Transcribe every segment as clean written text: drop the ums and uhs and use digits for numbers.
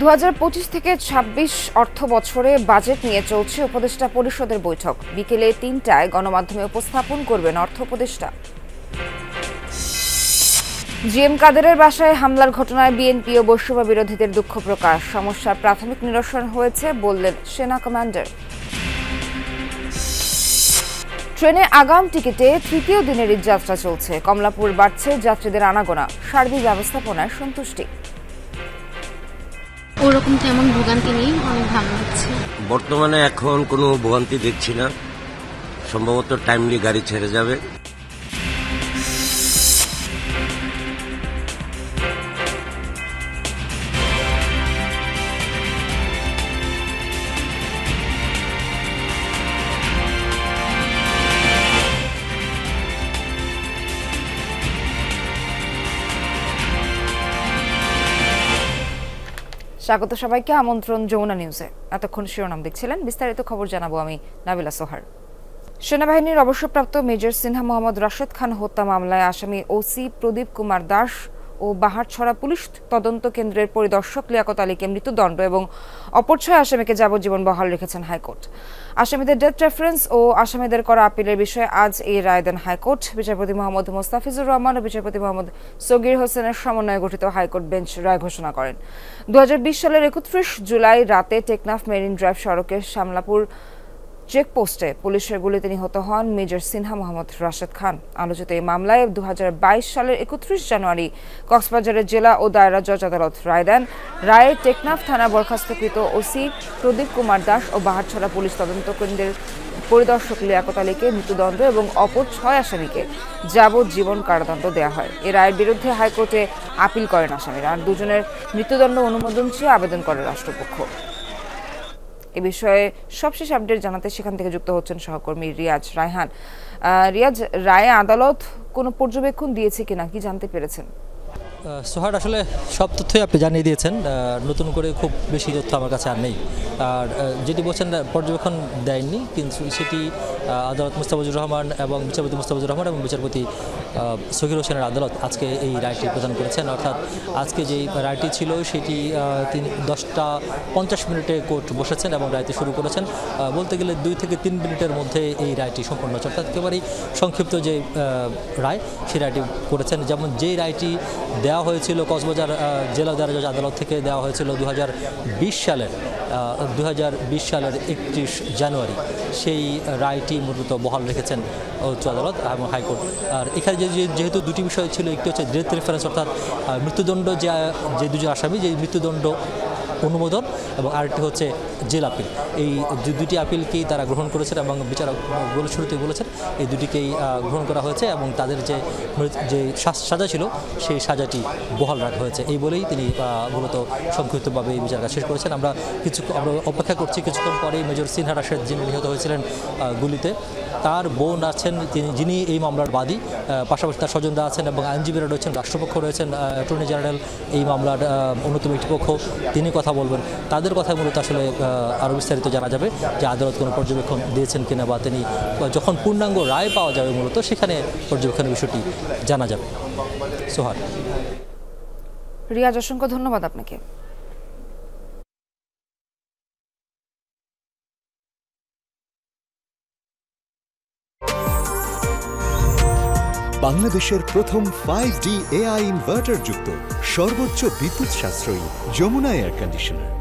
2025 থেকে 26 অর্থ বছরে বাজেট নিয়ে চলছে উপদেষ্টা পরিষদের বৈঠক। বিকেলে 3টায় গণমাধ্যমে উপস্থাপন করবেন অর্থ উপদেষ্টা। জিএম কাদেরের বাসায় হামলার ঘটনায় বিএনপি ও বৈষম্য বিরোধীদের দুঃখ প্রকাশ। সমস্যার প্রাথমিক নিরসন হয়েছে বললেন সেনা কমান্ডার। ট্রেনে আগাম টিকিটে তৃতীয় দিনের যাত্রা চলছে। কমলাপুর বাড়ছে যাত্রীদের আনাগোনা। সার্বিক ব্যবস্থাপনায় সন্তুষ্টি। ওরকম তেমন ভোগান্তি নেই, অনেক ভালো লাগছে। বর্তমানে এখন কোনো ভোগান্তি দেখছি না, সম্ভবত টাইমলি গাড়ি ছেড়ে যাবে। স্বাগত সবাইকে, আমন্ত্রণ যমুনা নিউজে। এতক্ষণ শিরোনাম দেখছিলেন, বিস্তারিত খবর জানাবো আমি নাবিলা সোহার। সেনাবাহিনীর অবসরপ্রাপ্ত মেজর সিনহা মোহাম্মদ রাশেদ খান হত্যা মামলায় আসামি ওসি প্রদীপ কুমার দাস ও বাহারছড়া পুলিশ তদন্ত কেন্দ্রের পরিদর্শক লিয়াকত আলীকে মৃত্যুদণ্ড এবং অপর 6 আসামিকে যাবজ্জীবন বহাল রেখেছেন হাইকোর্ট। আসামিদের ডেথ রেফারেন্স ও আসামিদের করা আপিলের বিষয়ে আজ এই রায় দেন হাইকোর্ট। বিচারপতি মোহাম্মদ মোস্তাফিজুর রহমান ও বিচারপতি মোহাম্মদ সগির হোসেনের সমন্বয়ে গঠিত হাইকোর্ট বেঞ্চ রায় ঘোষণা করেন। 2020 সালের 31 জুলাই রাতে টেকনাফ মেরিন ড্রাইভ সড়কের শামলাপুর চেকপোস্টে পুলিশের গুলিতে নিহত হন মেজর সিনহা মোহাম্মদ রাশেদ খান। আলোচিত এই মামলায় 2022 সালের 31 জানুয়ারি কক্সবাজারের জেলা ও দায়রা জজ আদালত রায় দেন। রায়ে টেকনাফ থানা বরখাস্তকৃত ওসি প্রদীপ কুমার দাস ও বাহারছড়া পুলিশ তদন্ত কেন্দ্রের পরিদর্শক লিয়াকত আলীকে মৃত্যুদণ্ড এবং অপর 6 আসামিকে যাবজ্জীবন কারাদণ্ড দেওয়া হয়। এ রায়ের বিরুদ্ধে হাইকোর্টে আপিল করেন আসামিরা। আর দুজনের মৃত্যুদণ্ড অনুমোদন চেয়ে আবেদন করে রাষ্ট্রপক্ষ। এ বিষয়ে সবশেষ আপডেট জানাতে সেখান থেকে যুক্ত হচ্ছেন সহকর্মী রিয়াজ রায়হান। রিয়াজ, রায়ে আদালত কোনো পর্যবেক্ষণ দিয়েছে কিনা, কি জানতে পেরেছেন? সোহার, আসলে সব তথ্যই আপনি জানিয়ে দিয়েছেন, নতুন করে খুব বেশি তথ্য আমার কাছে আর নেই। আর যেটি বলছেন পর্যবেক্ষণ দেয়নি, কিন্তু সেটি আদালত মুস্তাফিজুর রহমান এবং বিচারপতি মুস্তাফিজুর রহমান এবং বিচারপতি সগির হোসেনের আদালত আজকে এই রায়টি প্রদান করেছেন। অর্থাৎ আজকে যেই রায়টি ছিল সেটি 10:50 কোর্ট বসেছেন এবং রায়টি শুরু করেছেন। বলতে গেলে 2 থেকে 3 মিনিটের মধ্যে এই রায়টি সম্পন্ন হচ্ছে। অর্থাৎ একেবারেই সংক্ষিপ্ত যে রায়, সেই রায়টি করেছেন। যেমন যেই রায়টি দেওয়া হয়েছিল কক্সবাজার জেলা দায়রা জজ আদালত থেকে দেওয়া হয়েছিল 2020 সালের 31 জানুয়ারি, সেই রায়টি মূলত বহাল রেখেছেন উচ্চ আদালত এবং হাইকোর্ট। আর এখানে যেহেতু দুটি বিষয় ছিল, একটি হচ্ছে ডেথ রেফারেন্স অর্থাৎ মৃত্যুদণ্ড, যে দুজন আসামি যে মৃত্যুদণ্ড অনুমোদন, এবং আরেকটি হচ্ছে জেল আপিল। এই দুটি আপিলকেই তারা গ্রহণ করেছেন এবং বিচারক শুরুতেই বলেছেন এই দুটিকেই গ্রহণ করা হয়েছে এবং তাদের যে সাজা ছিল সেই সাজাটি বহাল রাখা হয়েছে। এই বলেই তিনি মূলত সংক্ষিপ্তভাবে এই বিচার কাজ শেষ করেছেন। আমরা অপেক্ষা করছি কিছুক্ষণ পরেই মেজর সিনহা রাশেদ, যিনি নিহত হয়েছিলেন গুলিতে, তার বোন আছেন যিনি এই মামলার বাদী, পাশাপাশি তার স্বজনরা আছেন এবং আইনজীবীরা রয়েছেন, রাষ্ট্রপক্ষ রয়েছেন, অ্যাটর্নি জেনারেল এই মামলার অন্যতম একটি পক্ষ, তিনি কথা বলবেন। তাদের কথায় মূলত আসলে আরও বিস্তারিত জানা যাবে যে আদালত কোনো পর্যবেক্ষণ দিয়েছেন কিনা, বা তিনি যখন পূর্ণাঙ্গ রায় পাওয়া যাবে মূলত সেখানে পর্যবেক্ষণের বিষয়টি জানা যাবে। সোহার। রিয়াজ, অসংখ্য ধন্যবাদ আপনাকে। বাংলাদেশের প্রথম 5D AI ইনভার্টার যুক্ত সর্বোচ্চ বিদ্যুৎ সাশ্রয়ী যমুনা এয়ার কন্ডিশনার।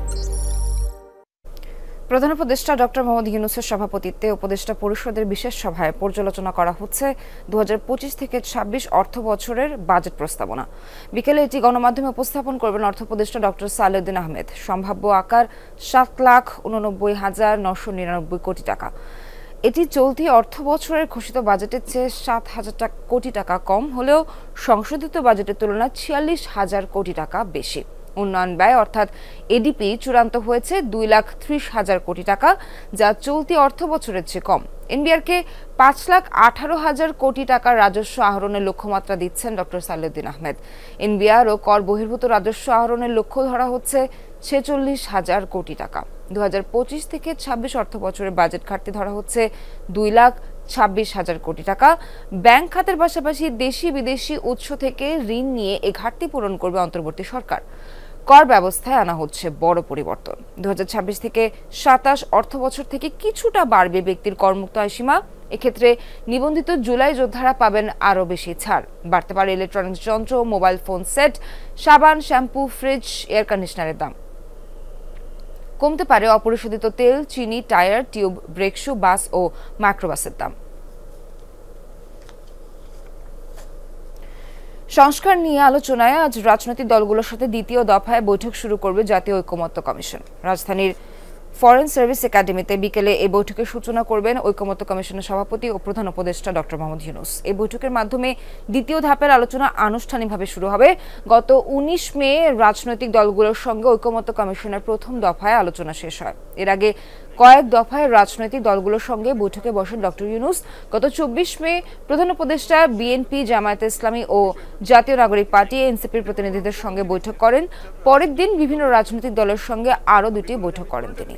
প্রধান উপদেষ্টা ডক্টর মোহাম্মদ ইউনূসের সভাপতিত্বে উপদেষ্টা পরিষদের বিশেষ সভায় পর্যালোচনা করা হচ্ছে 2025 থেকে 26 অর্থ বছরের বাজেট প্রস্তাবনা। বিকেলে এটি গণমাধ্যমে উপস্থাপন করবেন অর্থ উপদেষ্টা ডক্টর সালেউদ্দিন আহমেদ। সম্ভাব্য আকার 7,89,999 কোটি টাকা। এটি চলতি অর্থ বছরের ঘোষিত বাজেটের চেয়ে 7,000 কোটি টাকা কম হলেও সংশোধিত বাজেটের তুলনায় 46,000 কোটি টাকা বেশি। উন্নয়ন ব্যয় অর্থাৎ এডিপি চূড়ান্ত হয়েছে 2,30,000 কোটি টাকা, যা চলতি অর্থ বছরের চেয়ে কম। এনবিআরকে 5,18,000 কোটি টাকার রাজস্ব আহরণের লক্ষ্যমাত্রা দিচ্ছেন ডক্টর সালেউদ্দিন আহমেদ। এনবিআর ও কর বহির্ভূত রাজস্ব আহরণের লক্ষ্য ধরা হচ্ছে 46,000 কোটি টাকা। 2025 থেকে 26 অর্থ বছরের বাজেট ঘাটতি ধরা হচ্ছে 2,26,000 কোটি টাকা। ব্যাংক খাতের পাশাপাশি দেশি বিদেশি উৎস থেকে ঋণ নিয়ে এ ঘাটতি পূরণ করবে অন্তর্বর্তী সরকার। কর ব্যবস্থায় আনা হচ্ছে বড় পরিবর্তন। 2026 থেকে 27 অর্থবছর থেকে কিছুটা বাড়বে ব্যক্তির করমুক্ত আয় সীমা। এক্ষেত্রে নিবন্ধিত জুলাই যোদ্ধারা পাবেন আরও বেশি ছাড়। বাড়তে পারে ইলেকট্রনিক্স যন্ত্র, মোবাইল ফোন সেট, সাবান, শ্যাম্পু, ফ্রিজ, এয়ার কন্ডিশনারের দাম। কমতে পারে অপরিশোধিত তেল, চিনি, টায়ার, টিউব, ব্রেক শু, বাস ও মাইক্রোবাসের দাম। সংস্কার নিয়ে আলোচনায় আজ রাজনৈতিক দলগুলোর সাথে দ্বিতীয় দফায় বৈঠক শুরু করবে জাতীয় ঐকমত্য কমিশন। রাজধানীর ফরেন সার্ভিস একাডেমিতে বিকেলে এই বৈঠকের সূচনা করবেন ঐকমত্য কমিশনের সভাপতি ও প্রধান উপদেষ্টা ডক্টর মোহাম্মদ ইউনূস। এই বৈঠকের মাধ্যমে দ্বিতীয় ধাপের আলোচনা আনুষ্ঠানিকভাবে শুরু হবে। গত 19 মে রাজনৈতিক দলগুলোর সঙ্গে ঐকমত্য কমিশনের প্রথম দফায় আলোচনা শেষ হয়। এর আগে কয়েক দফায় রাজনৈতিক দলগুলোর সঙ্গে বৈঠকে বসেন ডক্টর ইউনূস। গত 24 মে প্রধান উপদেষ্টা বিএনপি, জামায়াতে ইসলামী ও জাতীয় নাগরিক পার্টি এনসিপির প্রতিনিধিদের সঙ্গে বৈঠক করেন। পরের দিন বিভিন্ন রাজনৈতিক দলের সঙ্গে আরও দুটি বৈঠক করেন তিনি।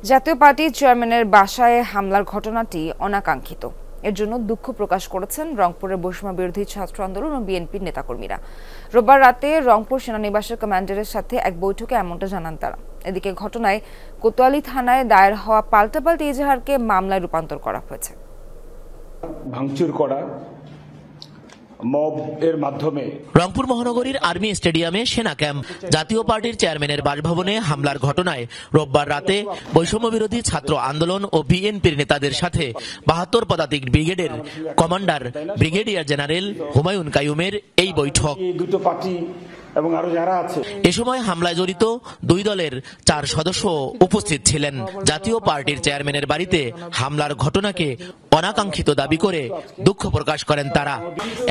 জাতীয় পার্টির চেয়ারম্যানের বাসায় হামলার ঘটনাটি অনাকাঙ্ক্ষিত। এর জন্য দুঃখ প্রকাশ করেছেন রংপুরের বৈষম্য বিরোধী ছাত্র আন্দোলন ও বিএনপির নেতাকর্মীরা। রোববার রাতে রংপুর সেনানিবাসের কমান্ডারের সাথে এক বৈঠকে এমনটা জানান তারা। এদিকে ঘটনায় কোতোয়ালি থানায় দায়ের হওয়া পাল্টাপাল্টি এজাহারকে মামলায় রূপান্তর করা হয়েছে। ভাঙচুর করা মব এর মাধ্যমে রংপুর মহানগরীর আর্মি স্টেডিয়ামে সেনা ক্যাম্প, জাতীয় পার্টির চেয়ারম্যানের বাসভবনে হামলার ঘটনায় রোববার রাতে বৈষম্য বিরোধী ছাত্র আন্দোলন ও বিএনপির নেতাদের সাথে 72 পদাতিক ব্রিগেডের কমান্ডার ব্রিগেডিয়ার জেনারেল হুমায়ুন কাইয়ুমের এই বৈঠক। দুটো পার্টি এবং আরো যারা আছে এ সময় হামলায় জড়িত দুই দলের 4 সদস্য উপস্থিত ছিলেন। জাতীয় পার্টির চেয়ারম্যানের বাড়িতে হামলার ঘটনাকে অনাকাঙ্ক্ষিত দাবি করে দুঃখ প্রকাশ করেন তারা।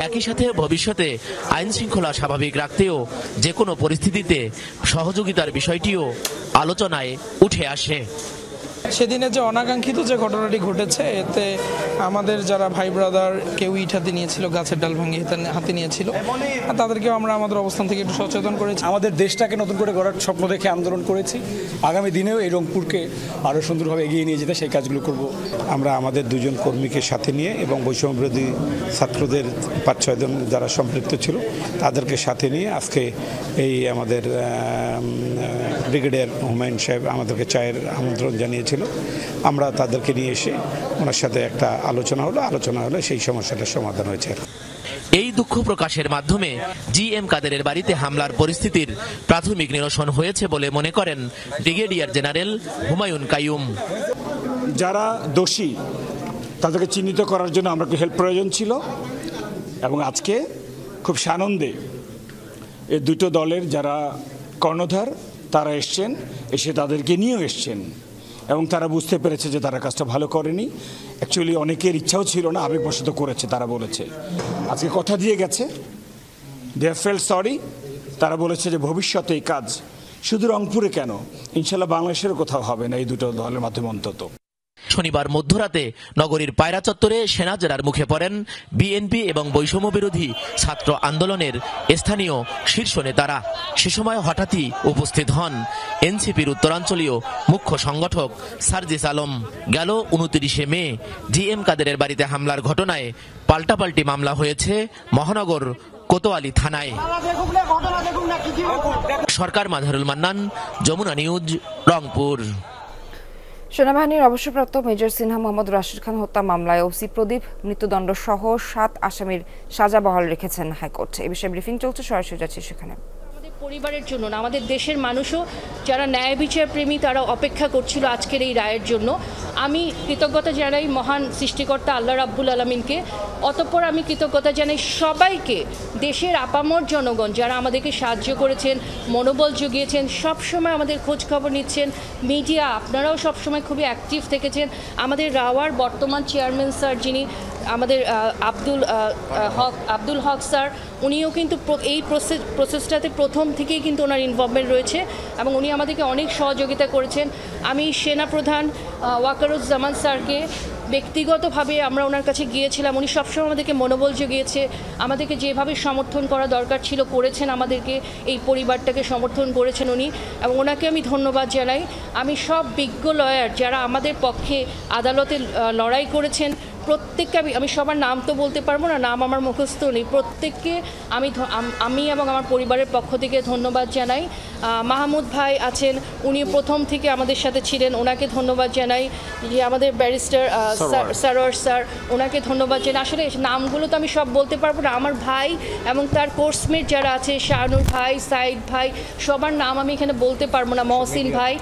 একই সাথে ভবিষ্যতে আইন শৃঙ্খলা স্বাভাবিক রাখতেও যে কোনো পরিস্থিতিতে সহযোগিতার বিষয়টিও আলোচনায় উঠে আসে। সেদিনে যে অনাকাঙ্ক্ষিত যে ঘটনাটি ঘটেছে, এতে আমাদের যারা ভাই ব্রাদার কেউ ইট হাতে নিয়েছিল, গাছের ডাল ভাঙিয়ে হাতে নিয়েছিল, তাদেরকেও আমরা আমাদের অবস্থান থেকে একটু সচেতন করেছি। আমাদের দেশটাকে নতুন করে গড়ার স্বপ্ন দেখে আন্দোলন করেছি। আগামী দিনেও এই রংপুরকে আরও সুন্দরভাবে এগিয়ে নিয়ে যেতে সেই কাজগুলো করব। আমরা আমাদের দুজন কর্মীকে সাথে নিয়ে এবং বৈষম্য বিরোধী ছাত্রদের 5-6 জন যারা সম্পৃক্ত ছিল তাদেরকে সাথে নিয়ে আজকে এই আমাদের ব্রিগেডিয়ার হুমায়ুন সাহেব আমাদেরকে চায়ের আমন্ত্রণ জানিয়েছিল। আমরা তাদেরকে নিয়ে এসে ওনার সাথে একটা আলোচনা হলো সেই সমস্যাটার সমাধান হয়েছে। এই দুঃখ প্রকাশের মাধ্যমে জিএম কাদেরের বাড়িতে হামলার পরিস্থিতির প্রাথমিক নিরসন হয়েছে বলে মনে করেন ব্রিগেডিয়ার জেনারেল হুমায়ুন কাইয়ুম। যারা দোষী তাদেরকে চিহ্নিত করার জন্য আমরা হেল্প প্রয়োজন ছিল এবং আজকে খুব সানন্দে এই দুটো দলের যারা কর্ণধার তারা এসছেন, এসে তাদেরকে নিয়েও এসছেন এবং তারা বুঝতে পেরেছে যে তারা কাজটা ভালো করেনি। অ্যাকচুয়ালি অনেকের ইচ্ছাও ছিল না, আবেগবশত করেছে। তারা বলেছে আজকে কথা দিয়ে গেছে, দে হ্যাভ ফেল্ট সরি। তারা বলেছে যে ভবিষ্যতে এই কাজ শুধু রংপুরে কেন, ইনশাল্লাহ বাংলাদেশেরও কোথাও হবে না এই দুটো দলের মাধ্যমে অন্তত। শনিবার মধ্যরাতে নগরীর পায়রা চত্বরে সেনা জেরার মুখে পড়েন বিএনপি এবং বৈষম্য বিরোধী ছাত্র আন্দোলনের স্থানীয় শীর্ষ নেতারা। সে সময় হঠাৎই উপস্থিত হন এনসিপির উত্তরাঞ্চলীয় মুখ্য সংগঠক সার্জিস আলম। গেল 29 মে জিএম কাদেরের বাড়িতে হামলার ঘটনায় পাল্টাপাল্টি মামলা হয়েছে মহানগর কোতোয়ালি থানায়। সরকার মাঝারুল মান্নান, যমুনা নিউজ, রংপুর। সেনাবাহিনীর অবসরপ্রাপ্ত মেজর সিনহা মোহাম্মদ রাশিদ খান হত্যা মামলায় ওসি প্রদীপ মৃত্যুদণ্ড সহ 7 আসামির সাজা বহাল রেখেছেন হাইকোর্ট। এই বিষয়ে ব্রিফিং চলছে, সরাসরি যাচ্ছে সেখানে। পরিবারের জন্য না, আমাদের দেশের মানুষও যারা ন্যায় বিচার প্রেমী তারা অপেক্ষা করছিল আজকের এই রায়ের জন্য। আমি কৃতজ্ঞতা জানাই মহান সৃষ্টিকর্তা আল্লাহ রাব্বুল আলামিনকে। অতঃপর আমি কৃতজ্ঞতা জানাই সবাইকে, দেশের আপামর জনগণ যারা আমাদেরকে সাহায্য করেছেন, মনোবল জুগিয়েছেন, সবসময় আমাদের খোঁজ খবর নিচ্ছেন। মিডিয়া আপনারাও সবসময় খুবই অ্যাক্টিভ থেকেছেন। আমাদের রাওয়ার বর্তমান চেয়ারম্যান স্যার যিনি আমাদের আব্দুল হক স্যার, উনিও কিন্তু এই প্রসেসটাতে প্রথম থেকেই কিন্তু ওনার ইনভলভমেন্ট রয়েছে এবং উনি আমাদেরকে অনেক সহযোগিতা করেছেন। আমি সেনাপ্রধান ওয়াকারুজ্জামান স্যারকে ব্যক্তিগতভাবে আমরা ওনার কাছে গিয়েছিলাম, উনি সবসময় আমাদেরকে মনোবল জুগিয়েছে, আমাদেরকে যেভাবে সমর্থন করা দরকার ছিল করেছেন, আমাদেরকে এই পরিবারটাকে সমর্থন করেছেন উনি, এবং ওনাকে আমি ধন্যবাদ জানাই। আমি সব বিজ্ঞ লয়ার যারা আমাদের পক্ষে আদালতে লড়াই করেছেন প্রত্যেককে আমি সবার নাম তো বলতে পারবো না, নাম আমার মুখস্থ নেই, প্রত্যেককে আমি এবং আমার পরিবারের পক্ষ থেকে ধন্যবাদ জানাই। মাহমুদ ভাই আছেন, উনি প্রথম থেকে আমাদের সাথে ছিলেন, ওনাকে ধন্যবাদ জানাই। যে আমাদের ব্যারিস্টার সারোয়ার স্যার, ওনাকে ধন্যবাদ জানাই। আসলে নামগুলো তো আমি সব বলতে পারবো না, আমার ভাই এবং তার কোর্সমেট যারা আছে, শাহানুর ভাই, সাইদ ভাই, সবার নাম আমি এখানে বলতে পারবো না, মহসিন ভাই,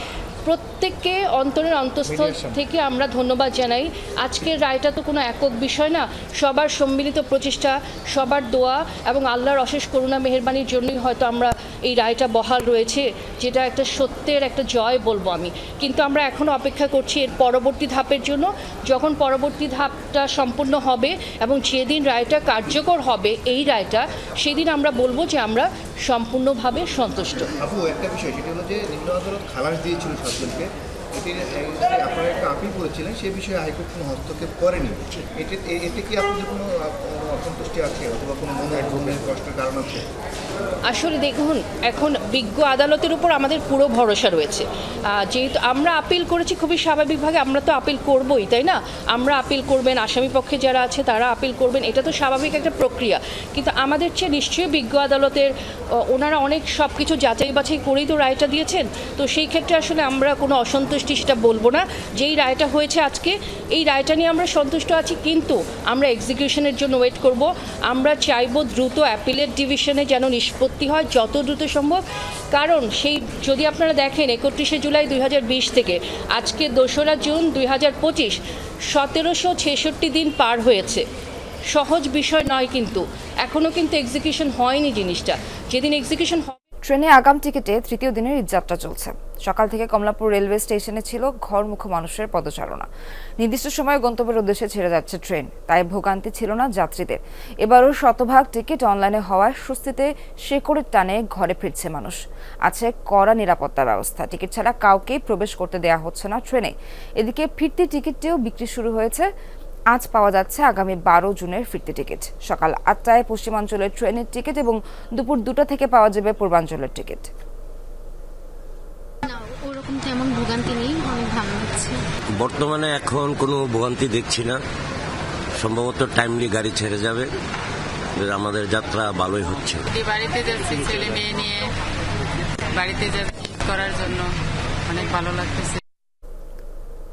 প্রত্যেককে অন্তরের অন্তঃস্থল থেকে আমরা ধন্যবাদ জানাই। আজকের রায়টা তো কোনো একক বিষয় না, সবার সম্মিলিত প্রচেষ্টা, সবার দোয়া এবং আল্লাহর অশেষ করুণা মেহেরবানির জন্যই হয়তো আমরা এই রায়টা বহাল রয়েছে, যেটা একটা সত্যের একটা জয় বলবো আমি। কিন্তু আমরা এখনও অপেক্ষা করছি এর পরবর্তী ধাপের জন্য। যখন পরবর্তী ধাপটা সম্পূর্ণ হবে এবং যেদিন রায়টা কার্যকর হবে এই রায়টা, সেদিন আমরা বলবো যে আমরা সম্পূর্ণভাবে সন্তুষ্ট। আপু, একটা বিষয় সেটা হলো যে নিম্ন আদালত খালাস দিয়েছিল সাতজনকে, আপনারা একটা আপিল করেছিলেন, সে বিষয়ে হাইকোর্ট কোনো হস্তক্ষেপ করেনি। এতে কি আপনাদের কোনো অসন্তুষ্টি আছে অথবা কোনো মনের কষ্টের কারণ আছে? আসলে দেখুন, এখন বিজ্ঞ আদালতের উপর আমাদের পুরো ভরসা রয়েছে। যেহেতু আমরা আপিল করেছি, খুবই স্বাভাবিকভাবে আমরা তো আপিল করবই, তাই না? আমরা আপিল করবেন, আসামি পক্ষে যারা আছে তারা আপিল করবেন, এটা তো স্বাভাবিক একটা প্রক্রিয়া। কিন্তু আমাদের চেয়ে নিশ্চয়ই বিজ্ঞ আদালতের ওনারা অনেক সব কিছু যাচাই বাছাই করেই তো রায়টা দিয়েছেন। তো সেই ক্ষেত্রে আসলে আমরা কোনো অসন্তুষ্টি সেটা বলবো না। যেই রায়টা হয়েছে আজকে, এই রায়টা নিয়ে আমরা সন্তুষ্ট আছি, কিন্তু আমরা এক্সিকিউশনের জন্য ওয়েট করব। আমরা চাইব দ্রুত অ্যাপিলেট ডিভিশনে যেন নিষ্পত্তি হয় যত দ্রুত সম্ভব। কারণ যদি আপনারা দেখেন 31শে জুলাই 2020 থেকে আজকে 2রা জুন 2025, 1766 দিন পার হয়েছে। সহজ বিষয় নয়, কিন্তু এখনও কিন্তু এক্সিকিউশন হয়নি জিনিসটা। যেদিন এক্সিকিউশন ট্রেনে আগাম টিকিটে তৃতীয় দিনের ঈদযাত্রা চলছে। সকাল থেকে কমলাপুর রেলওয়ে স্টেশনে ছিল ঘরমুখো মানুষের পদচারণা। নির্দিষ্ট সময়ে গন্তব্যের উদ্দেশ্যে ছেড়ে যাচ্ছে ট্রেন, তাই ভোগান্তি ছিল না যাত্রীদের। এবারও শতভাগ টিকিট অনলাইনে হওয়ায় স্বস্তিতে শেকড়ের টানে ঘরে ফিরছে মানুষ। আছে কড়া নিরাপত্তা ব্যবস্থা, টিকিট ছাড়া কাউকেই প্রবেশ করতে দেওয়া হচ্ছে না ট্রেনে। এদিকে ফিরতি টিকিটটিও বিক্রি শুরু হয়েছে। আজ পাওয়া যাচ্ছে আগামী 12 জুনের ফিরতি টিকিট। সকাল 8টায় পশ্চিমাঞ্চলের ট্রেনের টিকিট এবং দুপুর 2টা থেকে পাওয়া যাবে পূর্বাঞ্চলের টিকিট। ওরকম তেমন ভোগান্তি নেই, অনেক ভালো লাগছে। বর্তমানে এখন কোনো ভোগান্তি দেখছি না, সম্ভবত টাইমলি গাড়ি ছেড়ে যাবে, আমাদের যাত্রা ভালোই হচ্ছে। বাড়িতে যাচ্ছি ছেলে মেয়ে নিয়ে, বাড়িতে যাচ্ছি করার জন্য অনেক ভালো লাগতেছে।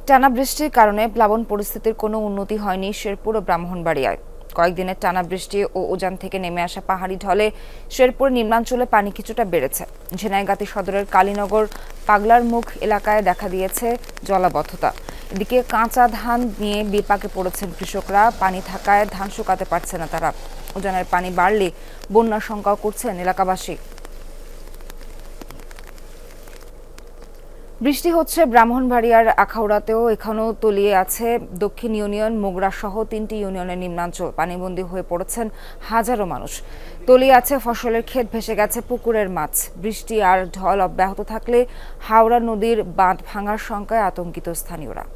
টানা বৃষ্টির কারণে প্লাবন পরিস্থিতির কোনো উন্নতি হয়নি শেরপুর ও ব্রাহ্মণবাড়িয়ায়। কয়েকদিনের টানা বৃষ্টি ও উজান থেকে নেমে আসা পাহাড়ি ঢলে শেরপুর নিম্নাঞ্চলে পানি কিছুটা বেড়েছে। ঝিনাইগাতি সদরের কালীনগর পাগলার মুখ এলাকায় দেখা দিয়েছে জলাবদ্ধতা। এদিকে কাঁচা ধান নিয়ে বিপাকে পড়েছেন কৃষকরা। পানি থাকায় ধান শুকাতে পারছে না তারা। উজানের পানি বাড়লে বন্যার শঙ্কাও করছেন এলাকাবাসী। বৃষ্টি হচ্ছে ব্রাহ্মণবাড়িয়ার আখাউড়াতেও। এখানেও তলিয়ে আছে দক্ষিণ ইউনিয়ন, মোগরা সহ 3টি ইউনিয়নের নিম্নাঞ্চল। পানিবন্দী হয়ে পড়েছেন হাজারো মানুষ। তলিয়ে আছে ফসলের ক্ষেত, ভেসে গেছে পুকুরের মাছ। বৃষ্টি আর ঢল অব্যাহত থাকলে হাওড়া নদীর বাঁধ ভাঙার শঙ্কায় আতঙ্কিত স্থানীয়রা।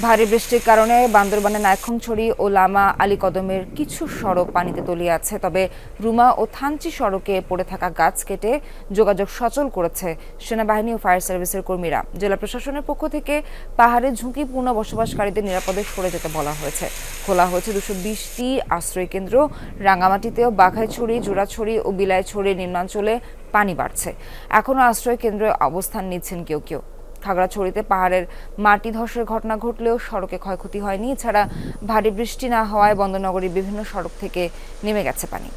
ভারী বৃষ্টির কারণে বান্দরবানের নায়কংছড়ি ও লামা আলী কদমের কিছু সড়ক পানিতে তলিয়ে আছে। তবে রুমা ও থানচি সড়কে পড়ে থাকা গাছ কেটে যোগাযোগ সচল করেছে সেনাবাহিনী ও ফায়ার সার্ভিসের কর্মীরা। জেলা প্রশাসনের পক্ষ থেকে পাহাড়ে ঝুঁকিপূর্ণ বসবাসকারীদের নিরাপদে সরে যেতে বলা হয়েছে। খোলা হয়েছে 220টি আশ্রয় কেন্দ্র। রাঙ্গামাটিতেও বাঘাইছড়ি, জোড়াছড়ি ও বিলাইছড়ি নিম্নাঞ্চলে পানি বাড়ছে। এখনও আশ্রয় কেন্দ্রে অবস্থান নিচ্ছেন কেউ কেউ। খাগড়াছড়িতে পাহাড়ের মাটি ধসের ঘটনা ঘটলেও সড়কে ক্ষয়ক্ষতি হয়নি। এছাড়া ভারী বৃষ্টি না হওয়ায় বন্দরনগরীর বিভিন্ন সড়ক থেকে নেমে গেছে পানি।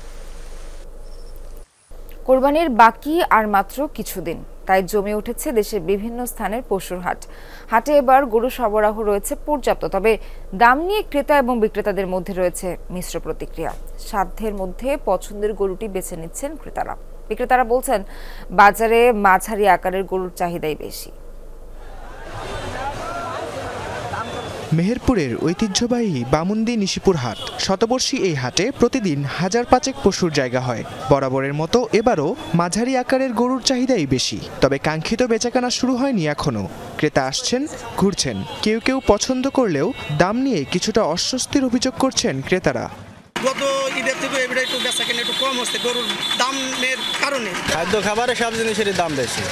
কোরবানির বাকি আর মাত্র কিছুদিন, তাই জমে উঠেছে দেশের বিভিন্ন স্থানের পশুর হাট। হাটে এবার গরু সরবরাহ রয়েছে পর্যাপ্ত, তবে দাম নিয়ে ক্রেতা এবং বিক্রেতাদের মধ্যে রয়েছে মিশ্র প্রতিক্রিয়া। সাধ্যের মধ্যে পছন্দের গরুটি বেছে নিচ্ছেন ক্রেতারা। বিক্রেতারা বলছেন বাজারে মাঝারি আকারের গরুর চাহিদাই বেশি। মেহেরপুরের ঐতিহ্যবাহী বামুন্দি নিশিপুর হাট। শতবর্ষী এই হাটে প্রতিদিন 1000-5 পশুর জায়গা হয়। বরাবরের মতো এবারও মাঝারি আকারের গরুর চাহিদাই বেশি, তবে কাঙ্ক্ষিত বেচাকেনা শুরু হয়নি এখনো। ক্রেতা আসছেন, ঘুরছেন, কেউ কেউ পছন্দ করলেও দাম নিয়ে কিছুটা অস্বস্তির অভিযোগ করছেন ক্রেতারা। গত ঈদের থেকে এবারে একটু বেচাকেনা একটু কম হচ্ছে গরুর দামের কারণে। খাদ্য খাবারের সব জিনিসের দাম বেশি,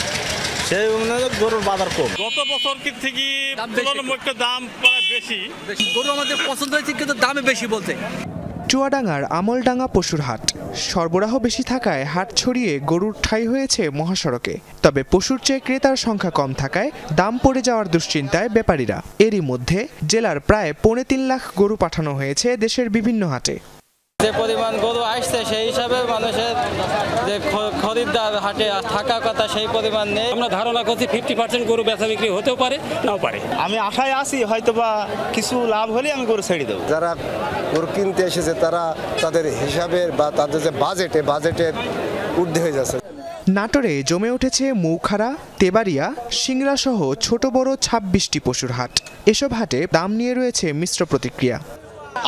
সেই অনুযায়ী গরুর বাজার কম। গত বছর থেকে তুলনামূলক দাম প্রায় বেশি। গরু আমাদের পছন্দ হয়েছে কিন্তু দামে বেশি বলতে। চুয়াডাঙ্গার আমলডাঙ্গা পশুর হাট। সরবরাহ বেশি থাকায় হাট ছড়িয়ে গরুর ঠাঁই হয়েছে মহাসড়কে, তবে পশুর চেয়ে ক্রেতার সংখ্যা কম থাকায় দাম পড়ে যাওয়ার দুশ্চিন্তায় ব্যাপারীরা। এরই মধ্যে জেলার প্রায় 3.5 লাখ গরু পাঠানো হয়েছে দেশের বিভিন্ন হাটে। যে পরিমাণ গরু আসছে সেই হিসাবে মানুষের যে খরিদ্দার হাটে থাকা কথা সেই পরিমাণ নেই। আমরা ধারণা করছি 50% গরু বেচা বিক্রি হতেও পারে, নাও পারে। আমি আশায় আছি হয়তোবা কিছু লাভ হলে আমি গরু ছেড়ে দেবো। যারা গরু কিনতে এসেছে তারা তাদের হিসাবের বা তাদের যে বাজেটের ঊর্ধ্বে হয়ে যাচ্ছে। নাটোরে জমে উঠেছে মৌখারা, তেবাড়িয়া, সিংড়া সহ ছোট বড় 26টি পশুর হাট। এসব হাটে দাম নিয়ে রয়েছে মিশ্র প্রতিক্রিয়া।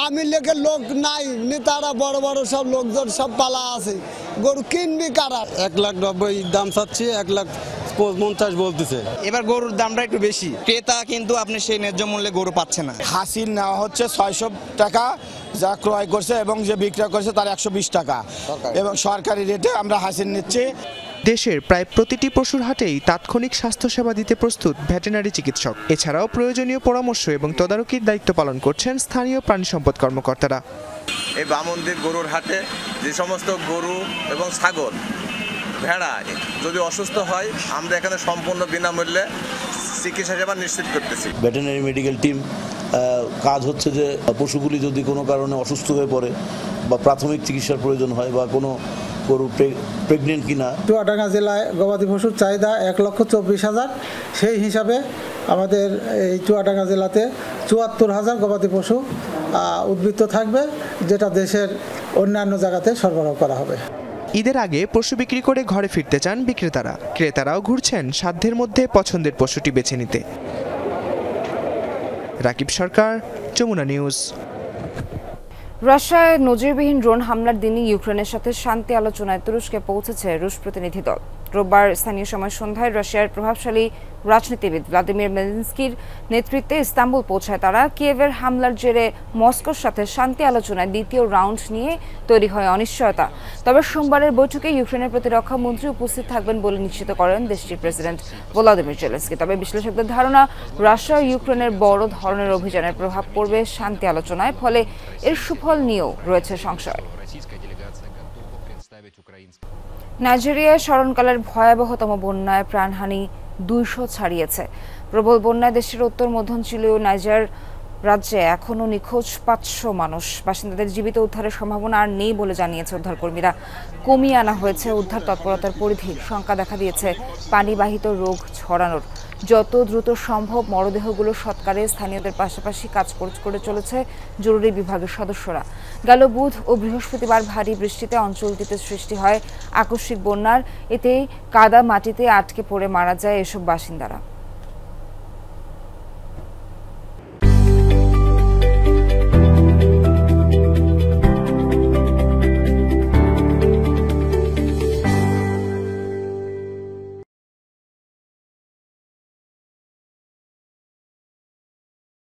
আমি লেখে লোক নাই, নেতারা বড় বড় সব লোকজন সব পালা আছে, গরু কিনবি কারা। 1,90,000 দাম চাচ্ছি, 1,50,000 বলতেছে। এবার গরুর দামটা একটু বেশি, ক্রেতা কিন্তু আপনি সেই ন্যায্য মূল্যে গরু পাচ্ছে না। হাসিল নেওয়া হচ্ছে 600 টাকা, যা ক্রয় করছে এবং যে বিক্রয় করছে তার 120 টাকা, এবং সরকারি রেটে আমরা হাসিল নিচ্ছি। দেশের প্রায় প্রতিটি পশুর হাটেই তাৎক্ষণিক স্বাস্থ্যসেবা দিতে প্রস্তুত ভেটেরিনারি চিকিৎসক। এছাড়াও প্রয়োজনীয় পরামর্শ এবং তদারকির দায়িত্ব পালন করছেন স্থানীয় প্রাণী সম্পদ কর্মকর্তারা। এই বামন্দির গরুর হাটে যে সমস্ত গরু এবং ছাগল, ভেড়া যদি অসুস্থ হয়, আমরা এখানে সম্পূর্ণ বিনামূল্যে চিকিৎসা সেবা নিশ্চিত করতেছি। ভেটেরিনারি মেডিকেল টিম কাজ হচ্ছে যে পশুগুলি যদি কোনো কারণে অসুস্থ হয়ে পড়ে বা প্রাথমিক চিকিৎসার প্রয়োজন হয় বা কোনো গরু প্রেগনেন্ট কিনা। চুয়াডাঙ্গা জেলায় গবাদি পশুর চাহিদা 1,24,000, সেই হিসাবে আমাদের এই চুয়াডাঙ্গা জেলাতে 74,000 গবাদি পশু উদ্বৃত্ত থাকবে, যেটা দেশের অন্যান্য জায়গাতে সরবরাহ করা হবে। ঈদের আগে পশু বিক্রি করে ঘরে ফিরতে চান বিক্রেতারা। ক্রেতারাও ঘুরছেন সাধ্যের মধ্যে পছন্দের পশুটি বেছে নিতে। রাকিব সরকার, যমুনা নিউজ। রাশিয়ায় নজিরবিহীন ড্রোন হামলার দিনই ইউক্রেনের সাথে শান্তি আলোচনায় তুরস্কে পৌঁছেছে রুশ প্রতিনিধি দল। রোববার স্থানীয় সময় সন্ধ্যায় রাশিয়ার প্রভাবশালী রাজনীতিবিদ ভ্লাদিমির মেলিনস্কির নেতৃত্বে ইস্তাম্বুল পৌঁছায় তারা। কিয়েভের হামলার জেরে মস্কোর সাথে শান্তি আলোচনায় দ্বিতীয় রাউন্ড নিয়ে তৈরি হয় অনিশ্চয়তা। তবে সোমবারের বৈঠকে ইউক্রেনের প্রতিরক্ষা মন্ত্রী উপস্থিত থাকবেন বলে নিশ্চিত করেন দেশটির প্রেসিডেন্ট ভলোদিমির জেলেনস্কি। তবে বিশ্লেষকদের ধারণা, রাশিয়া ইউক্রেনের বড় ধরনের অভিযানের প্রভাব পড়বে শান্তি আলোচনায়, ফলে এর সুফল নিয়েও রয়েছে সংশয়। নাইজেরিয়ায় স্মরণকালের ভয়াবহতম বন্যায় প্রাণহানি 200 ছাড়িয়েছে। প্রবল বন্যায় দেশের উত্তর মধ্যাঞ্চলীয় নাইজার রাজ্যে এখনও নিখোঁজ 500 মানুষ। বাসিন্দাদের জীবিত উদ্ধারের সম্ভাবনা আর নেই বলে জানিয়েছে উদ্ধারকর্মীরা। কমিয়ে আনা হয়েছে উদ্ধার তৎপরতার পরিধি। শঙ্কা দেখা দিয়েছে পানিবাহিত রোগ ছড়ানোর। যত দ্রুত সম্ভব মরদেহগুলো সৎকারে স্থানীয়দের পাশাপাশি কাজ করে চলেছে জরুরি বিভাগের সদস্যরা। গেল বুধ ও বৃহস্পতিবার ভারী বৃষ্টিতে অঞ্চলটিতে সৃষ্টি হয় আকস্মিক বন্যার। এতে কাদা মাটিতে আটকে পড়ে মারা যায় এসব বাসিন্দারা।